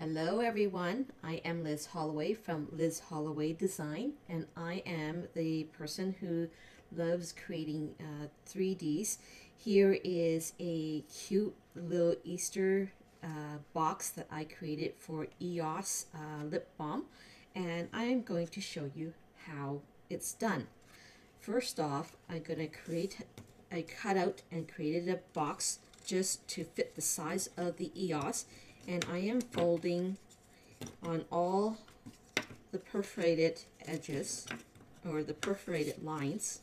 Hello everyone, I am Liz Holloway from Liz Holloway Design, and I am the person who loves creating 3Ds. Here is a cute little Easter box that I created for EOS lip balm, and I am going to show you how it's done. First off, I'm going to I cut out and created a box just to fit the size of the EOS, and I am folding on all the perforated edges or the perforated lines,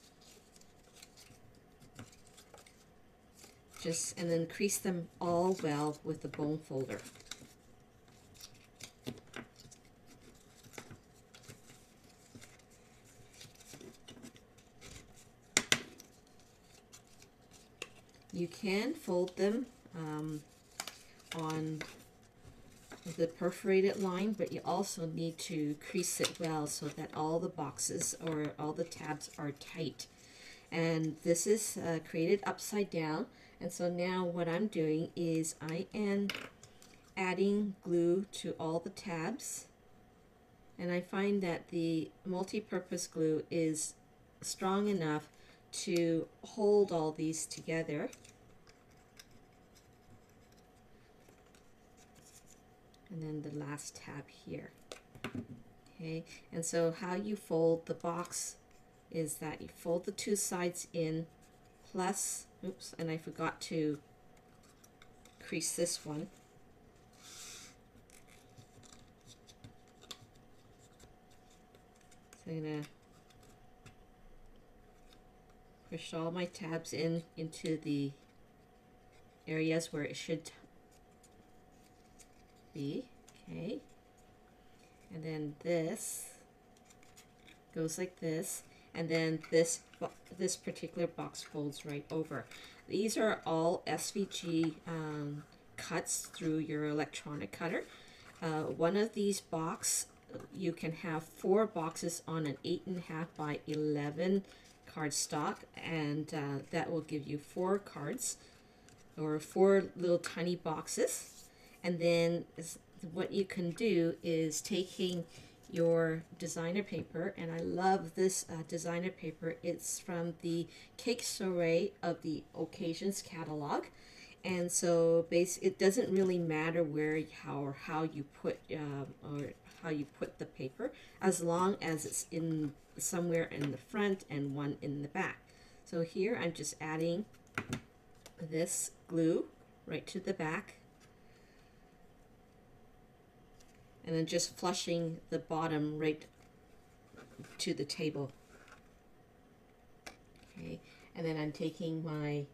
and then crease them all well with the bone folder. You can fold them on the perforated line, but you also need to crease it well so that all the boxes or all the tabs are tight. And this is created upside down, and so now what I'm doing is I am adding glue to all the tabs, and I find that the multi-purpose glue is strong enough to hold all these together. And then the last tab here. Okay, and so how you fold the box is that you fold the two sides in, plus, oops, and I forgot to crease this one. So I'm gonna push all my tabs into the areas where it should be. Okay, and then this goes like this, and then this particular box folds right over. These are all SVG cuts through your electronic cutter. One of these you can have 4 boxes on an 8.5 by 11 cardstock, and that will give you 4 cards or 4 little tiny boxes. And then what you can do is taking your designer paper, and I love this designer paper. It's from the Eggstoardinary of the Occasions catalog, and so it doesn't really matter how you put the paper, as long as it's in somewhere in the front and one in the back. So here I'm just adding this glue right to the back, and then just flushing the bottom right to the table. Okay, and then I'm taking my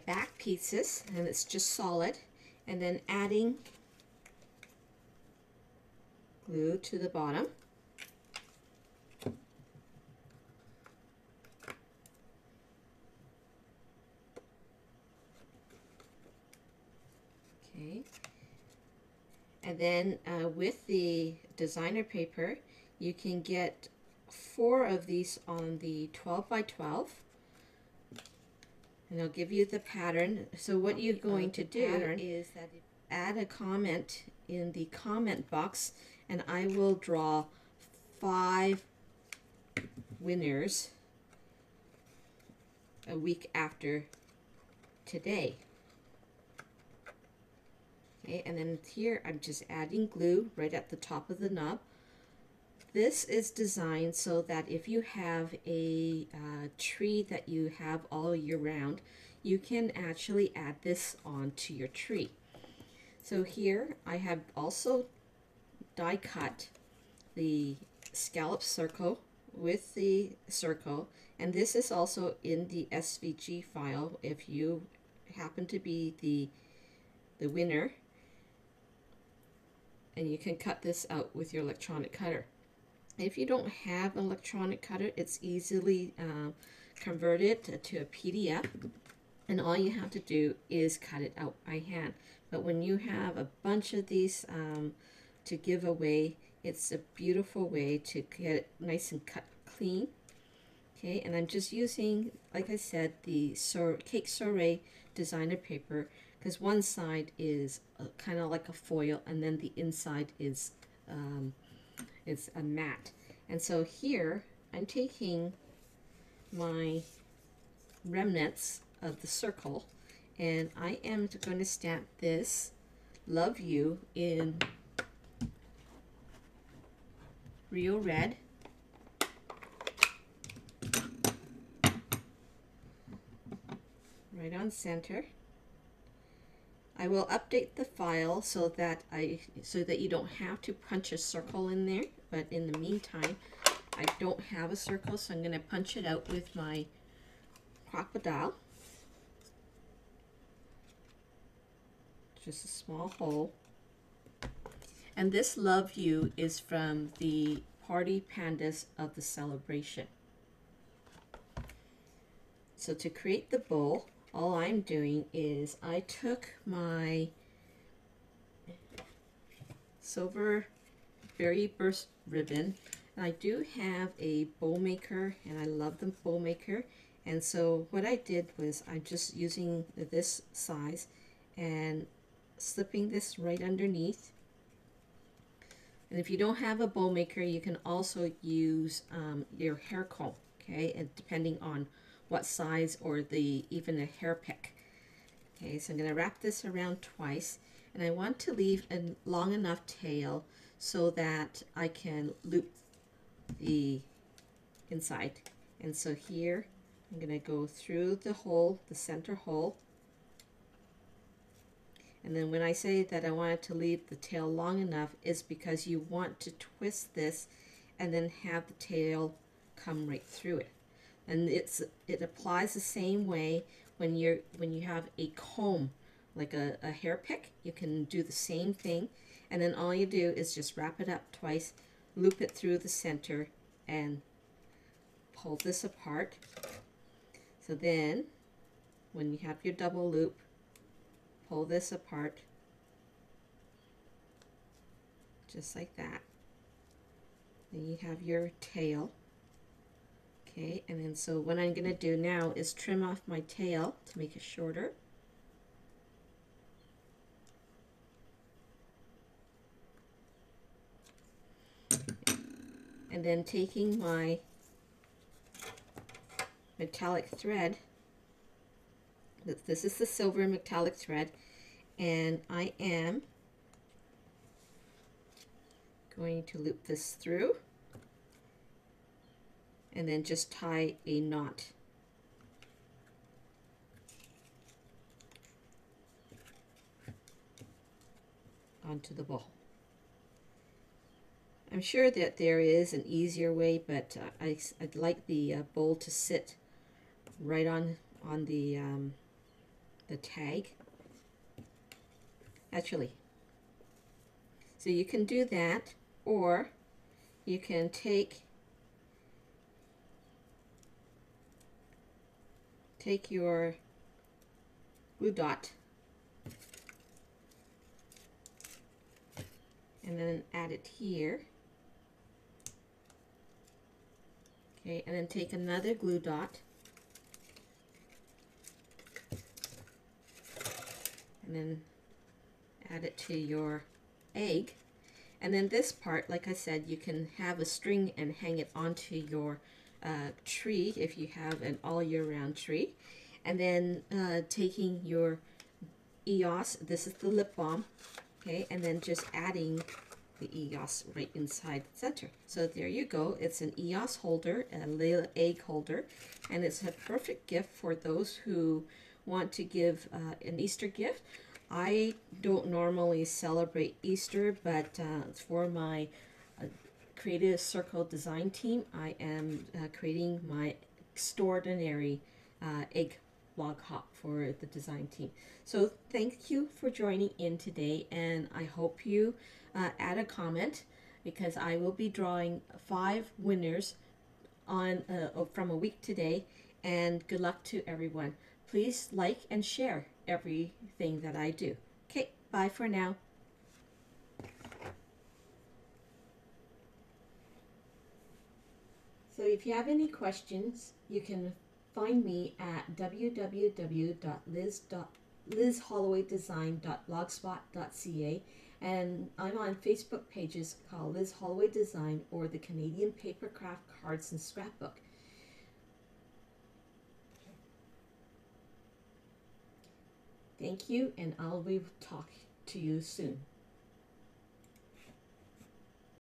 back pieces, and it's just solid, and then adding glue to the bottom. Okay, and then with the designer paper, you can get 4 of these on the 12 by 12, and I'll give you the pattern. So what you're going to do is that add a comment in the comment box, and I will draw 5 winners a week after today. Okay, and then here I'm just adding glue right at the top of the nub. This is designed so that if you have a tree that you have all year round, you can actually add this onto your tree. So here I have also die cut the scallop circle with the circle, and this is also in the SVG file if you happen to be the winner, and you can cut this out with your electronic cutter. If you don't have an electronic cutter, it's easily converted to a PDF, and all you have to do is cut it out by hand. But when you have a bunch of these to give away, it's a beautiful way to get it nice and cut clean. Okay, and I'm just using, like I said, the cake soiree designer paper, because one side is kind of like a foil, and then the inside is a matte. And so here I'm taking my remnants of the circle, and I am going to stamp this "Love You" in Rio Red. Right on center. I will update the file so that you don't have to punch a circle in there, but in the meantime I don't have a circle, so I'm going to punch it out with my crocodile. Just a small hole. And this "Love You" is from the Party Pandas of the Celebration. So to create the bowl, all I'm doing is I took my silver berry burst ribbon, and I do have a bowl maker, and I love the bowl maker. And so what I did was I'm just using this size and slipping this right underneath. And if you don't have a bowl maker, you can also use your hair comb, okay, and depending on what size, or even a hair pick. Okay, so I'm going to wrap this around twice, and I want to leave a long enough tail so that I can loop the inside. And so here I'm going to go through the hole, the center hole. And then when I say that I want to leave the tail long enough, is because you want to twist this and then have the tail come right through it. And it applies the same way when you have a comb, like a hair pick. You can do the same thing, and then all you do is just wrap it up twice, loop it through the center, and pull this apart. So then when you have your double loop, pull this apart just like that. Then you have your tail. Okay, and then so what I'm going to do now is trim off my tail to make it shorter. And then taking my metallic thread, this is the silver metallic thread, and I am going to loop this through and then just tie a knot. Onto the bowl. I'm sure that there is an easier way, but I'd like the bowl to sit right on the tag. Actually, so you can do that, or you can take your glue dot and then add it here. Okay, and then take another glue dot and then add it to your egg. And then this part, like I said, you can have a string and hang it onto your tree if you have an all year round tree. And then taking your EOS, this is the lip balm, okay, and then just adding the EOS right inside the center. So there you go. It's an EOS holder, a little egg holder, and it's a perfect gift for those who want to give an Easter gift. I don't normally celebrate Easter, but for my Creative Circle design team, I am creating my Eggstoardinary egg log hop for the design team. So thank you for joining in today, and I hope you add a comment, because I will be drawing 5 winners on from a week today, and good luck to everyone. Please like and share everything that I do. Okay, bye for now. So if you have any questions, you can find me at www.lizhollowaydesign.blogspot.ca, and I'm on Facebook pages called Liz Holloway Design or the Canadian Papercraft Cards and Scrapbook. Thank you, and I'll be talk to you soon.